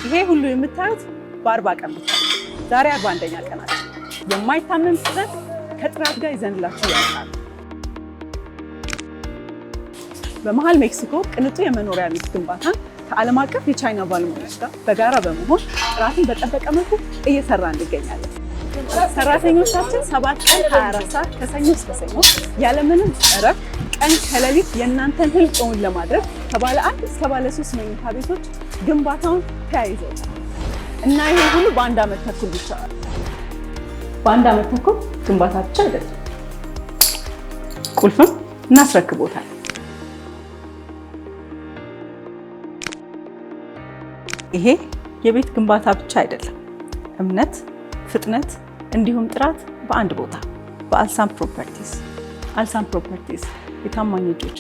ይሄ ሁሉ የምታዩት በ40 ቀን ብቻ። ዛሬ 41ኛ ቀናችን የማይታመን ፍጥነት ከጥራት ጋር ይዘንላችሁ ያመጣል። በመሃል ሜክሲኮ ቅንጡ የመኖሪያ ቤት ግንባታን ከዓለም አቀፍ የቻይና ባለሙያዎች ጋር በጋራ በመሆን ጥራትን በጠበቀ መልኩ እየሰራ እንገኛለን። ሰራተኞቻችን 7 ቀን 24 ሰዓት ከሰኞ እስከ ሰኞ ያለምንም እረፍት ቀን ከሌሊት የእናንተን ህልም እውን ለማድረግ ከባለ 1 እስከ ባለ 3 መኝታ ቤቶች ግንባታውን ተያይዘውታል እና ይሄ ሁሉ በአንድ ዓመት ተኩል ብቻ ነው። በአንድ ዓመት ተኩል ግንባታ ብቻ አይደለም፣ ቁልፍም እናስረክቦታል። ይሄ የቤት ግንባታ ብቻ አይደለም፣ እምነት፣ ፍጥነት እንዲሁም ጥራት በአንድ ቦታ። በአልሳም ፕሮፐርቲስ። አልሳም ፕሮፐርቲስ የታማኝ እጆች